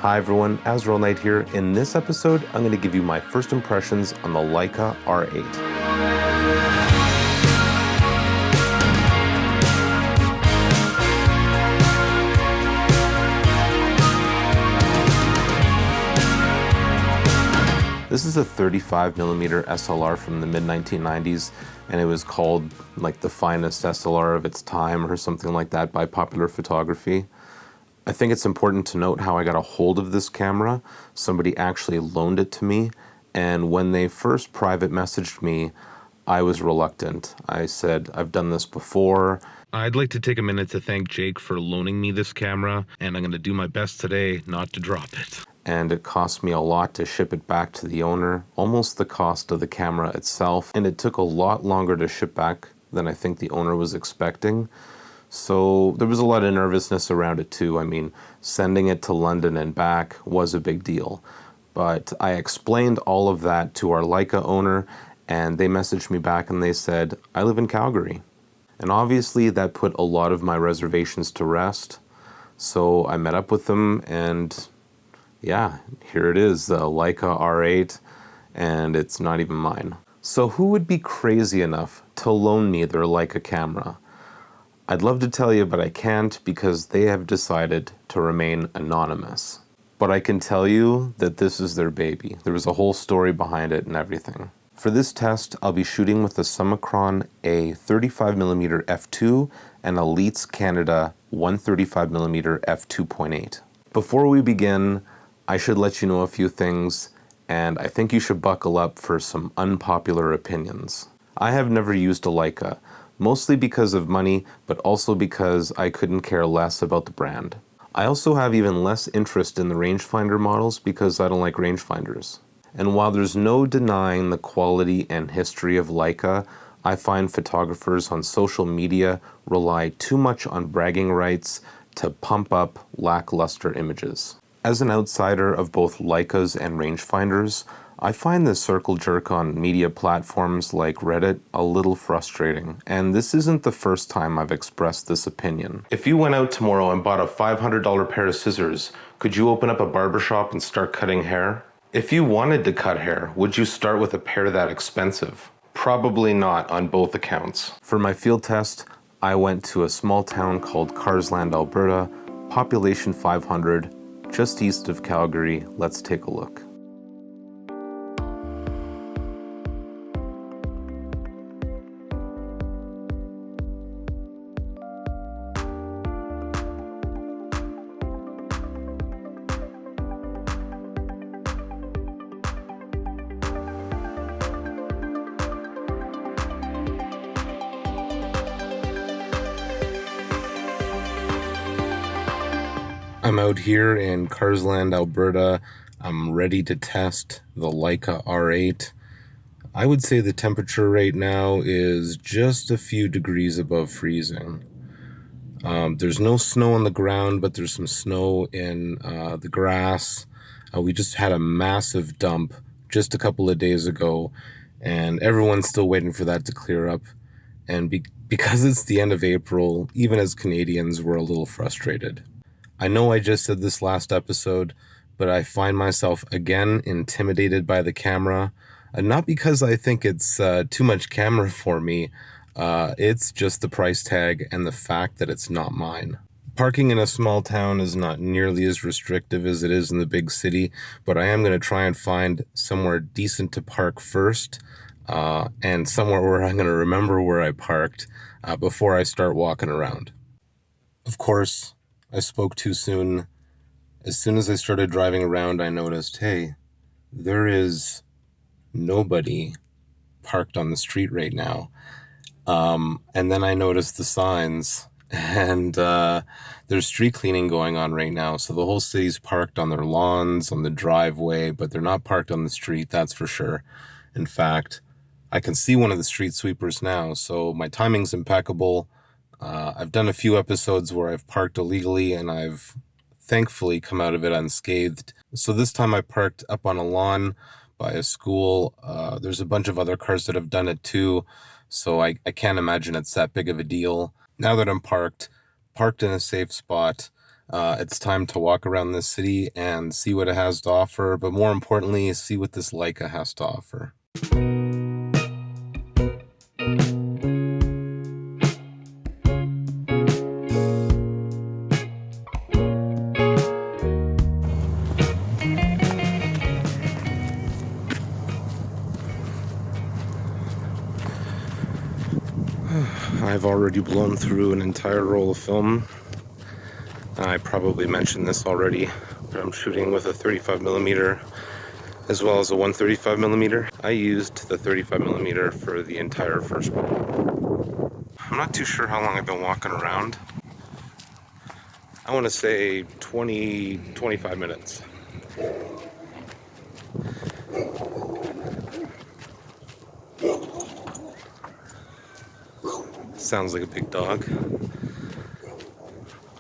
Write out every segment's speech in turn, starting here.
Hi everyone, Azriel Knight here. In this episode, I'm going to give you my first impressions on the Leica R8. This is a 35mm SLR from the mid-1990s, and it was called like the finest SLR of its time or something like that by Popular Photography. I think it's important to note how I got a hold of this camera. Somebody actually loaned it to me, and when they first private messaged me, I was reluctant. I said, I've done this before. I'd like to take a minute to thank Jake for loaning me this camera, and I'm going to do my best today not to drop it. And it cost me a lot to ship it back to the owner, almost the cost of the camera itself, and it took a lot longer to ship back than I think the owner was expecting. So there was a lot of nervousness around it too. I mean, sending it to London and back was a big deal. But I explained all of that to our Leica owner, and they messaged me back and they said, I live in Calgary. And obviously that put a lot of my reservations to rest. So I met up with them, and yeah, here it is, the Leica R8, and it's not even mine. So who would be crazy enough to loan me their Leica camera? I'd love to tell you, but I can't because they have decided to remain anonymous. But I can tell you that this is their baby. There was a whole story behind it and everything. For this test, I'll be shooting with the Summicron A 35mm f2 and a Leitz Canada 135mm f2.8. Before we begin, I should let you know a few things, and I think you should buckle up for some unpopular opinions. I have never used a Leica, mostly because of money, but also because I couldn't care less about the brand. I also have even less interest in the rangefinder models because I don't like rangefinders. And while there's no denying the quality and history of Leica, I find photographers on social media rely too much on bragging rights to pump up lackluster images. As an outsider of both Leicas and rangefinders, I find the circle jerk on media platforms like Reddit a little frustrating, and this isn't the first time I've expressed this opinion. If you went out tomorrow and bought a $500 pair of scissors, could you open up a barbershop and start cutting hair? If you wanted to cut hair, would you start with a pair that expensive? Probably not on both accounts. For my field test, I went to a small town called Carseland, Alberta, population 500, just east of Calgary. Let's take a look. I'm out here in Carseland, Alberta. I'm ready to test the Leica R8. I would say the temperature right now is just a few degrees above freezing. There's no snow on the ground, but there's some snow in the grass. We just had a massive dump just a couple of days ago, and everyone's still waiting for that to clear up. And because it's the end of April, even as Canadians, we're a little frustrated. I know I just said this last episode, but I find myself again intimidated by the camera. Not because I think it's too much camera for me, it's just the price tag and the fact that it's not mine. Parking in a small town is not nearly as restrictive as it is in the big city, but I am going to try and find somewhere decent to park first, and somewhere where I'm going to remember where I parked before I start walking around. Of course, I spoke too soon. As soon as I started driving around, I noticed, hey, there is nobody parked on the street right now. And then I noticed the signs, and there's street cleaning going on right now. So the whole city's parked on their lawns, on the driveway, but they're not parked on the street, that's for sure. In fact, I can see one of the street sweepers now, so my timing's impeccable. I've done a few episodes where I've parked illegally, and I've thankfully come out of it unscathed. So this time I parked up on a lawn by a school. There's a bunch of other cars that have done it too, so I can't imagine it's that big of a deal. Now that I'm parked in a safe spot, It's time to walk around this city and see what it has to offer, but more importantly, see what this Leica has to offer. I've already blown through an entire roll of film. I probably mentioned this already, but I'm shooting with a 35mm as well as a 135mm. I used the 35mm for the entire first roll. I'm not too sure how long I've been walking around. I want to say 25 minutes. Sounds like a big dog.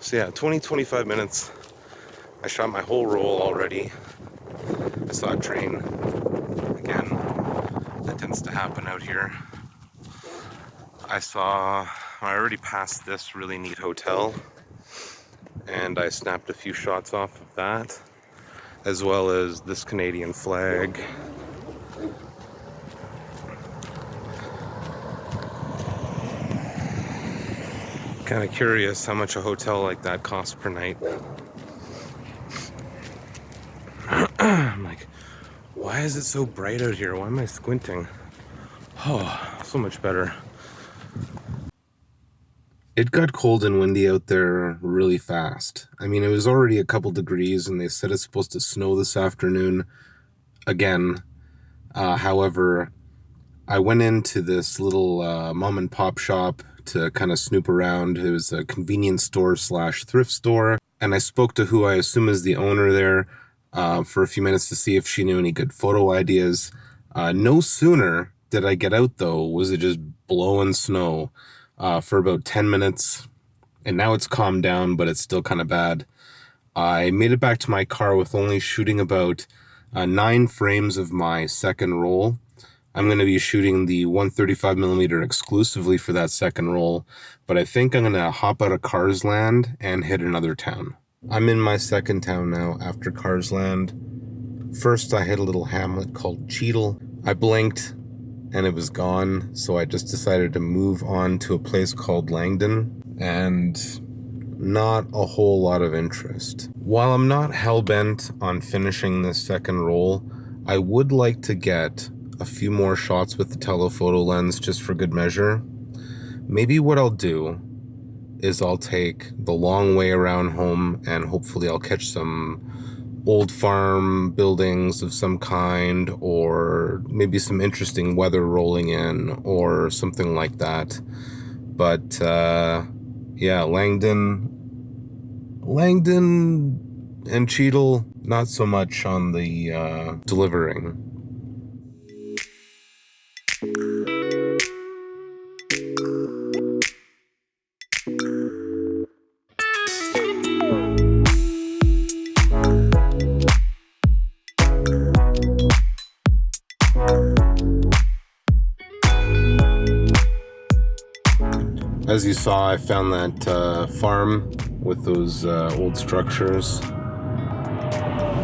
So yeah, 25 minutes. I shot my whole roll already. I saw a train. Again, that tends to happen out here. I already passed this really neat hotel, and I snapped a few shots off of that, as well as this Canadian flag. Kind of curious how much a hotel like that costs per night. I'm like, why is it so bright out here? Why am I squinting? Oh, so much better. It got cold and windy out there really fast. I mean, it was already a couple degrees, and they said it's supposed to snow this afternoon again. However, I went into this little mom and pop shop to kind of snoop around. It was a convenience store / thrift store, and I spoke to who I assume is the owner there for a few minutes to see if she knew any good photo ideas. No sooner did I get out, though, was it just blowing snow for about 10 minutes, and now it's calmed down, but it's still kind of bad. I made it back to my car with only shooting about 9 frames of my second roll. I'm going to be shooting the 135mm exclusively for that second roll, but I think I'm going to hop out of Carseland and hit another town. I'm in my second town now after Carseland. First, I hit a little hamlet called Cheadle. I blinked and it was gone, so I just decided to move on to a place called Langdon, and not a whole lot of interest. While I'm not hell-bent on finishing this second roll, I would like to get a few more shots with the telephoto lens just for good measure. Maybe what I'll do is I'll take the long way around home, and hopefully I'll catch some old farm buildings of some kind, or maybe some interesting weather rolling in or something like that. But yeah, Langdon and Cheadle, not so much on the delivering. As you saw, I found that farm with those old structures.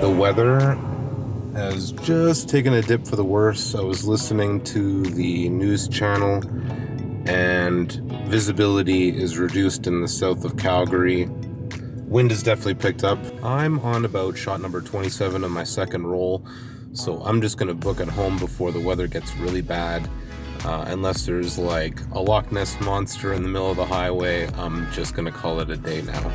The weather has just taken a dip for the worse. I was listening to the news channel, and visibility is reduced in the south of Calgary. Wind has definitely picked up. I'm on about shot number 27 of my second roll, so I'm just going to book at home before the weather gets really bad. Unless there's like a Loch Ness monster in the middle of the highway, I'm just gonna call it a day now.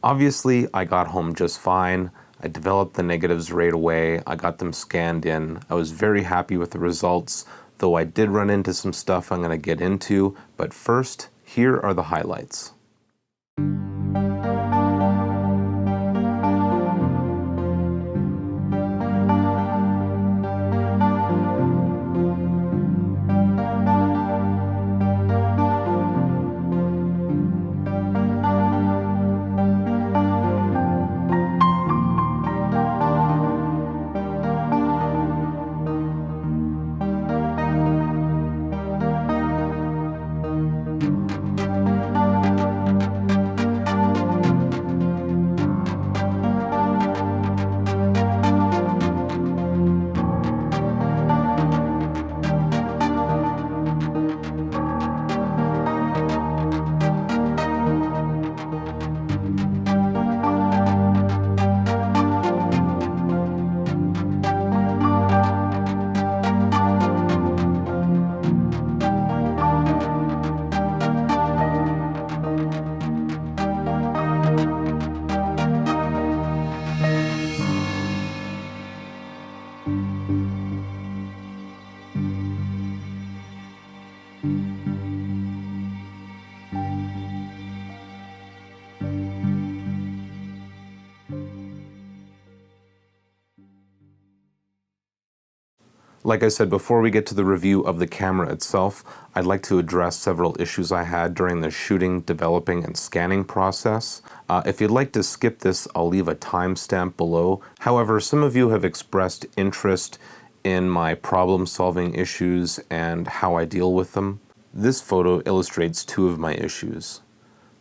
Obviously, I got home just fine. I developed the negatives right away. I got them scanned in. I was very happy with the results, though I did run into some stuff I'm going to get into. But first, here are the highlights. Like I said, before we get to the review of the camera itself, I'd like to address several issues I had during the shooting, developing, and scanning process. If you'd like to skip this, I'll leave a timestamp below. However, some of you have expressed interest in my problem-solving issues and how I deal with them. This photo illustrates two of my issues.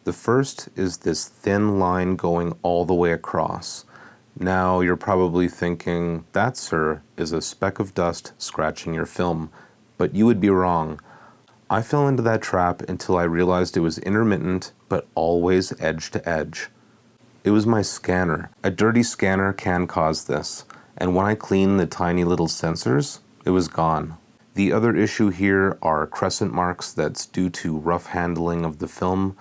The first is this thin line going all the way across. Now you're probably thinking, that, sir, is a speck of dust scratching your film. But you would be wrong. I fell into that trap until I realized it was intermittent, but always edge to edge. It was my scanner. A dirty scanner can cause this, and when I cleaned the tiny little sensors, it was gone. The other issue here are crescent marks that's due to rough handling of the film.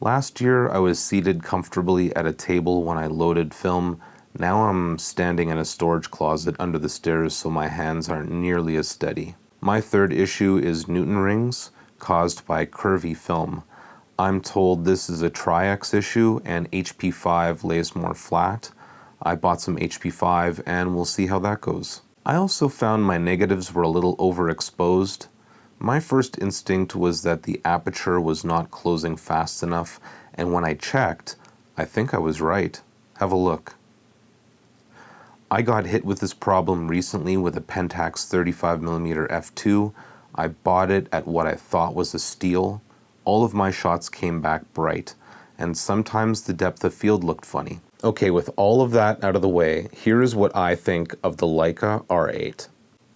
Last year I was seated comfortably at a table when I loaded film. Now I'm standing in a storage closet under the stairs, so my hands aren't nearly as steady. My third issue is Newton rings caused by curvy film. I'm told this is a Tri-X issue and HP5 lays more flat. I bought some HP5 and we'll see how that goes. I also found my negatives were a little overexposed. My first instinct was that the aperture was not closing fast enough, and when I checked, I think I was right. Have a look. I got hit with this problem recently with a Pentax 35mm f2. I bought it at what I thought was a steal. All of my shots came back bright, and sometimes the depth of field looked funny. Okay, with all of that out of the way, here is what I think of the Leica R8.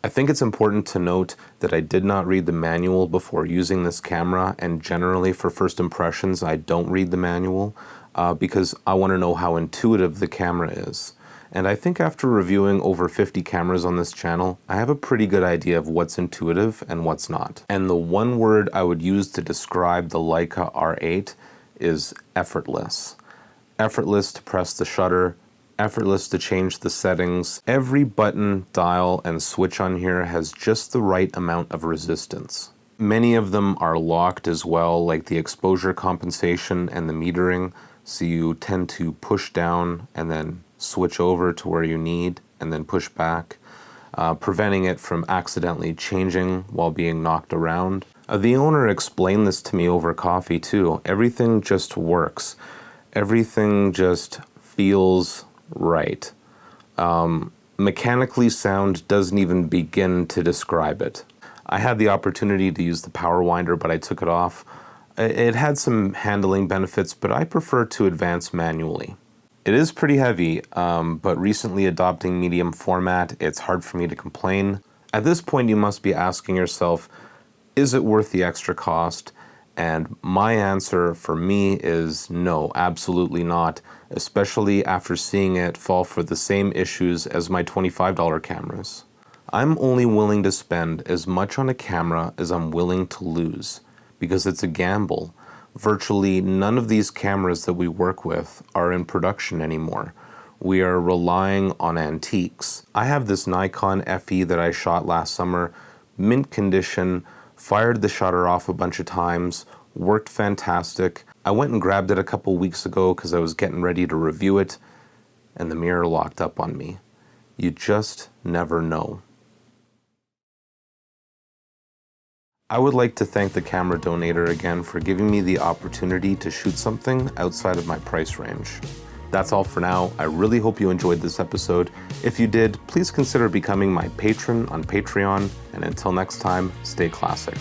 I think it's important to note that I did not read the manual before using this camera, and generally for first impressions I don't read the manual because I want to know how intuitive the camera is. And I think after reviewing over 50 cameras on this channel, I have a pretty good idea of what's intuitive and what's not. And the one word I would use to describe the Leica R8 is effortless. Effortless to press the shutter, effortless to change the settings. Every button, dial, and switch on here has just the right amount of resistance. Many of them are locked as well, like the exposure compensation and the metering, so you tend to push down and then switch over to where you need and then push back, preventing it from accidentally changing while being knocked around. The owner explained this to me over coffee too. Everything just works. Everything just feels right. Mechanically, sound doesn't even begin to describe it. I had the opportunity to use the power winder, but I took it off. It had some handling benefits, but I prefer to advance manually. It is pretty heavy, but recently adopting medium format, it's hard for me to complain. At this point, you must be asking yourself, is it worth the extra cost? And my answer for me is no, absolutely not, especially after seeing it fall for the same issues as my $25 cameras. I'm only willing to spend as much on a camera as I'm willing to lose, because it's a gamble. Virtually none of these cameras that we work with are in production anymore. We are relying on antiques. I have this Nikon FE that I shot last summer, mint condition, fired the shutter off a bunch of times, worked fantastic. I went and grabbed it a couple weeks ago because I was getting ready to review it, and the mirror locked up on me. You just never know. I would like to thank the camera donator again for giving me the opportunity to shoot something outside of my price range. That's all for now. I really hope you enjoyed this episode. If you did, please consider becoming my patron on Patreon, and until next time, stay classic.